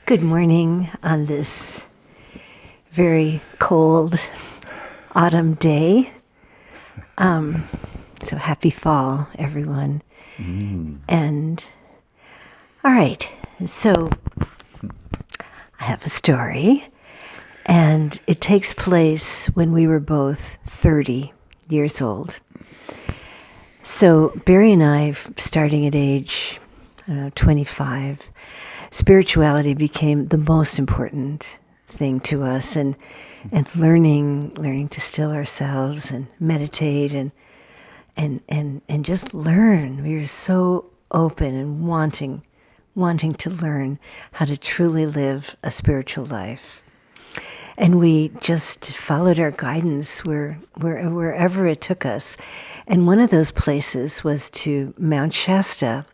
Good morning on this very cold autumn day. So happy fall, everyone. And all right, so I have a story, and it takes place when we were both 30 years old. So Barry and I, starting at age, 25, spirituality became the most important thing to us, and learning to still ourselves and meditate and just learn. We were so open and wanting to learn how to truly live a spiritual life. And we just followed our guidance wherever it took us. And one of those places was to Mount Shasta,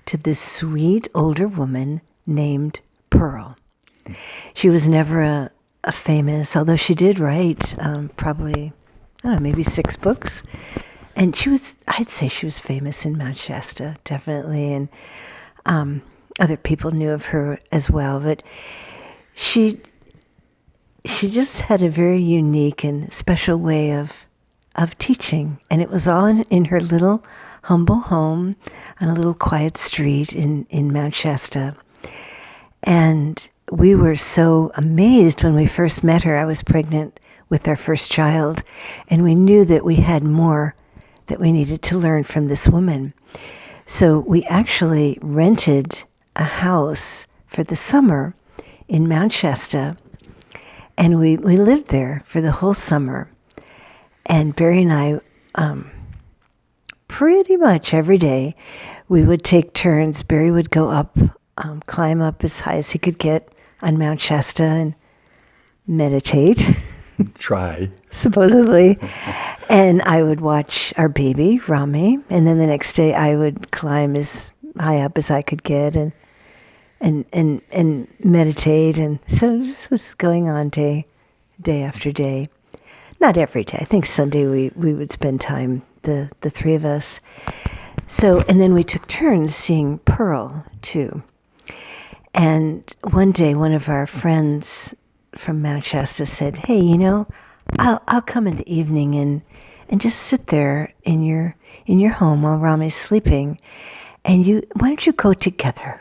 to this sweet older woman named Pearl. She was never a famous, although she did write probably, maybe 6 books. And I'd say she was famous in Mount Shasta, definitely. And other people knew of her as well. But she just had a very unique and special way of teaching. And it was all in her little humble home on a little quiet street in Mount Shasta. And we were so amazed when we first met her. I was pregnant with our first child, and we knew that we had more that we needed to learn from this woman. So we actually rented a house for the summer in Mount Shasta, and we lived there for the whole summer. And Barry and I, pretty much every day, we would take turns. Barry would go up, climb up as high as he could get on Mount Shasta and meditate. Try. Supposedly. And I would watch our baby, Rami, and then the next day I would climb as high up as I could get and meditate. And so this was going on day after day. Not every day. I think Sunday we would spend time, the 3 of us. So, and then we took turns seeing Pearl too. And one day, one of our friends from Mount Shasta said, "Hey, I'll come in the evening and just sit there in your home while Rami's sleeping, and why don't you go together?"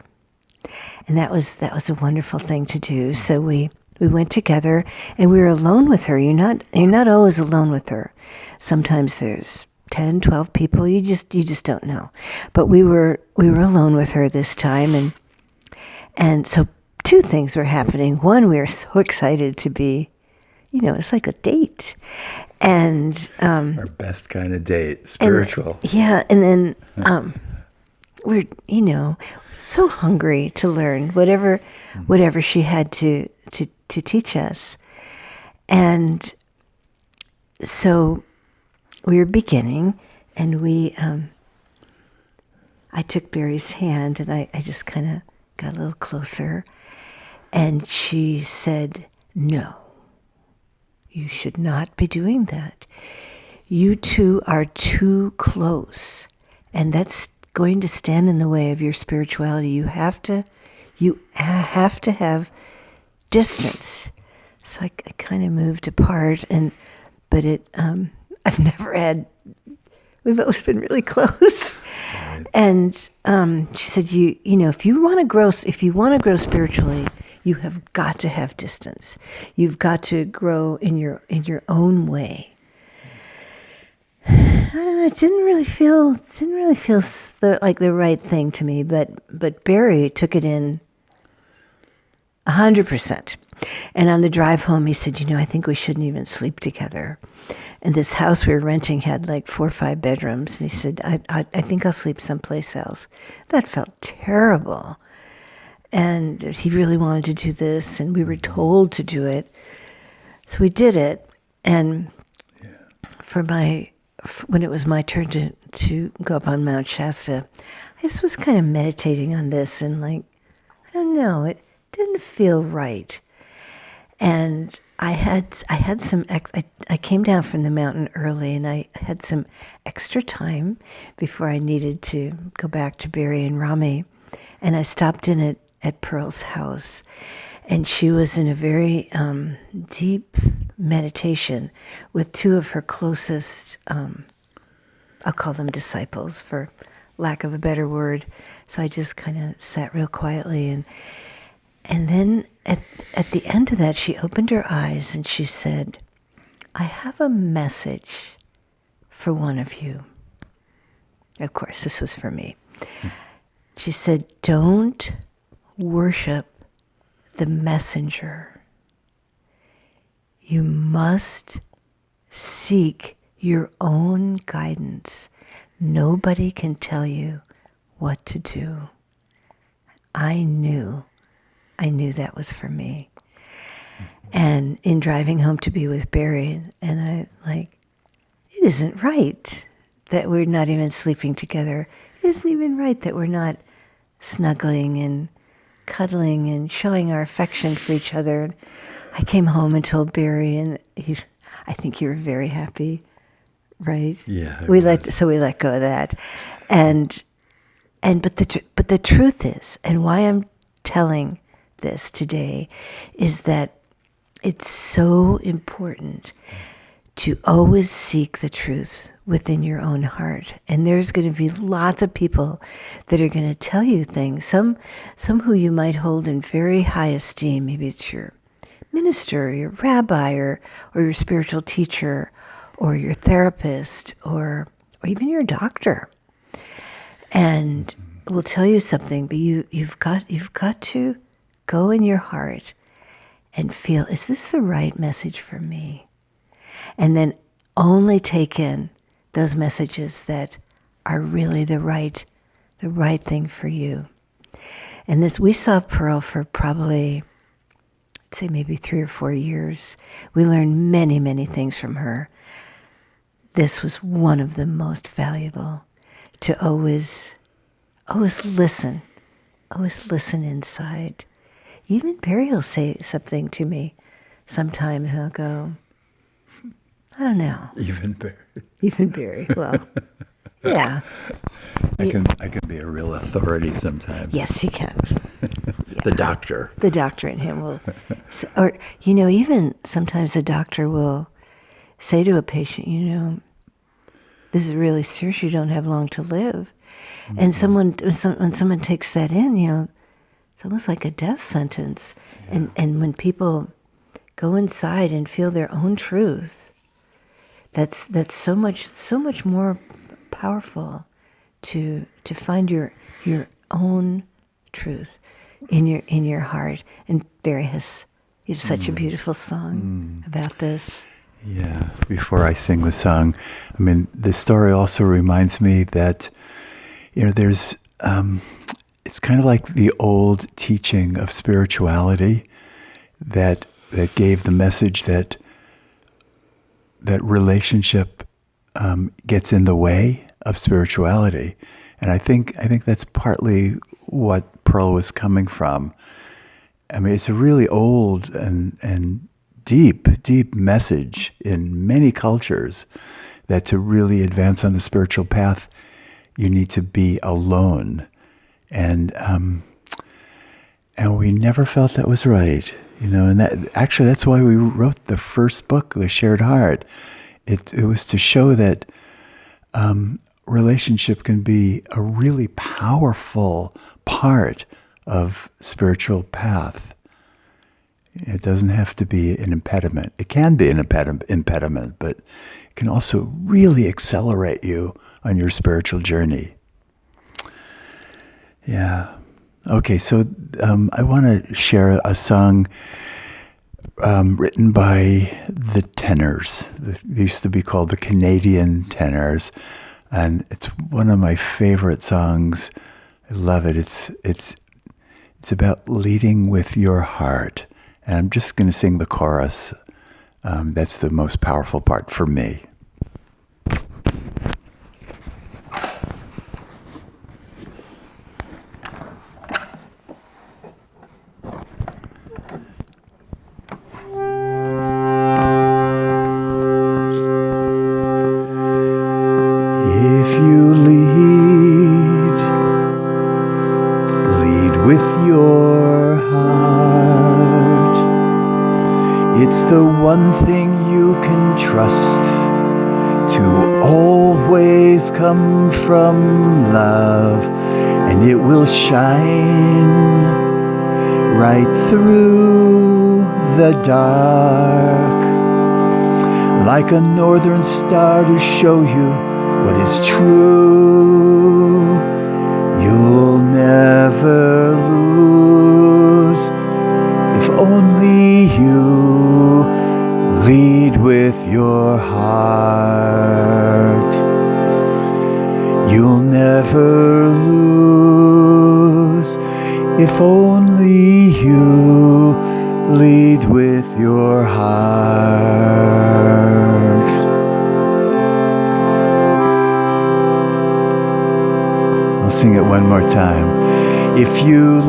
And that was a wonderful thing to do. So we went together, and we were alone with her. You're not always alone with her. Sometimes there's 10, 12 people. You just don't know. But we were alone with her this time, and so 2 things were happening. One, we were so excited to be, it's like a date. And our best kind of date, spiritual. And then we're, so hungry to learn whatever she had to teach us. And so we were beginning, and I took Barry's hand, and I just kind of got a little closer, and she said, "No, you should not be doing that. You two are too close, and that's going to stand in the way of your spirituality. You have to have distance." So I kind of moved apart, but I've never had. We've always been really close. Right. And she said, if you want to grow spiritually, you have got to have distance. You've got to grow in your own way. I don't know. It didn't really feel like the right thing to me. But Barry took it in 100%. And on the drive home, he said, I think we shouldn't even sleep together. And this house we were renting had like 4 or 5 bedrooms. And he said, I think I'll sleep someplace else. That felt terrible. And he really wanted to do this, and we were told to do it. So we did it. And when it was my turn to go up on Mount Shasta, I just was kind of meditating on this, and I don't know, it didn't feel right. And I came down from the mountain early, and I had some extra time before I needed to go back to Barry and Rami. And I stopped in at Pearl's house, and she was in a very deep meditation with two of her closest, I'll call them disciples for lack of a better word. So I just kind of sat real quietly, and then at the end of that, she opened her eyes and she said, "I have a message for one of you." Of course, this was for me. She said, "Don't worship the messenger. You must seek your own guidance. Nobody can tell you what to do." I knew that was for me. And in driving home to be with Barry, and I it isn't right that we're not even sleeping together. It isn't even right that we're not snuggling and cuddling and showing our affection for each other. And I came home and told Barry, and I think you were very happy, right? Yeah. We let go of that, but the truth is, and why I'm telling this today, is that it's so important to always seek the truth within your own heart. And there's going to be lots of people that are going to tell you things. Some who you might hold in very high esteem. Maybe it's your minister, or your rabbi, or your spiritual teacher, or your therapist, or even your doctor. And will tell you something, but you've got to go in your heart and feel, is this the right message for me? And then only take in those messages that are really the right thing for you. And this, we saw Pearl for probably, I'd say maybe 3 or 4 years. We learned many, many things from her. This was one of the most valuable, to always listen inside. Even Barry will say something to me sometimes, and I'll go, I don't know. Even Barry. Even Barry. Well, yeah. I can be a real authority sometimes. Yes, he can. Yeah. The doctor. The doctor in him will, or even sometimes a doctor will say to a patient, this is really serious. You don't have long to live. Mm-hmm. And when someone takes that in, it's almost like a death sentence. Yeah. And when people go inside and feel their own truth, that's so much more powerful to find your own truth in your heart. And Barry has such a beautiful song about this. Yeah. Before I sing the song, the story also reminds me that there's it's kind of like the old teaching of spirituality that gave the message that relationship gets in the way of spirituality. And I think that's partly what Pearl was coming from. It's a really old and deep message in many cultures that to really advance on the spiritual path, you need to be alone. And we never felt that was right. And that's why we wrote the first book, The Shared Heart. It was to show that relationship can be a really powerful part of spiritual path. It doesn't have to be an impediment. It can be an impediment, but it can also really accelerate you on your spiritual journey. Yeah. Okay, so I want to share a song written by the tenors. They used to be called the Canadian Tenors, and it's one of my favorite songs. I love it. It's about leading with your heart, and I'm just going to sing the chorus. That's the most powerful part for me. With your It's the one thing you can trust to always come from love, and it will shine right through the dark, like a northern star to show you what is true. You'll never lose if only you lead with your heart. You'll never lose if only you lead with your heart. I'll sing it one more time. If you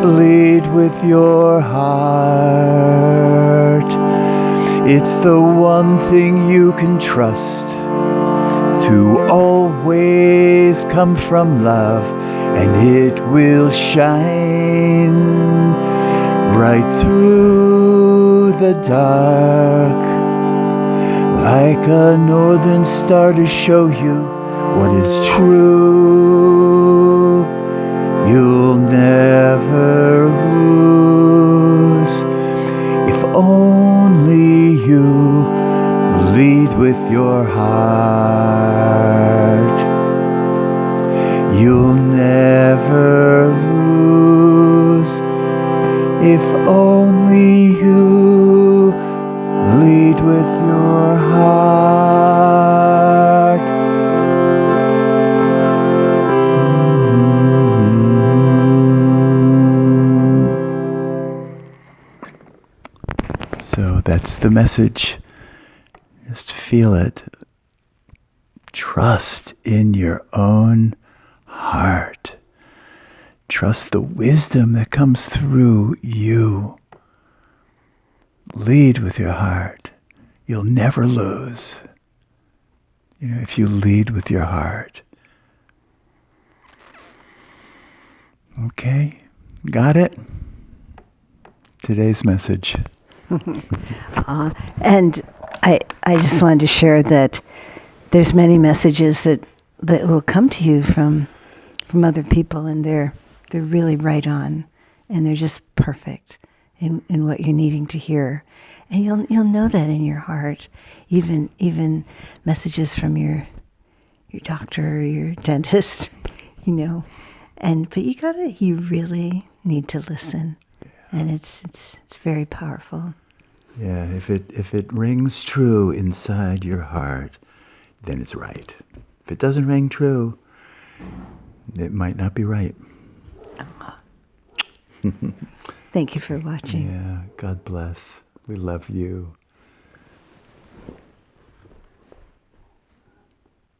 lead with your heart, it's the one thing you can trust to always come from love, and it will shine right through the dark, like a northern star to show you what is true. You'll never lose if only you lead with your heart. You'll never lose if only you lead with your heart. So that's the message. Just feel it. Trust in your own heart. Trust the wisdom that comes through you. Lead with your heart. You'll never lose. If you lead with your heart. Okay, got it? Today's message. And I just wanted to share that there's many messages that will come to you from other people, and they're really right on, and they're just perfect in what you're needing to hear, and you'll know that in your heart, even messages from your doctor or your dentist, but you really need to listen, and it's very powerful. Yeah, if it rings true inside your heart, then it's right. If it doesn't ring true, it might not be right. Thank you for watching. Yeah, God bless. We love you.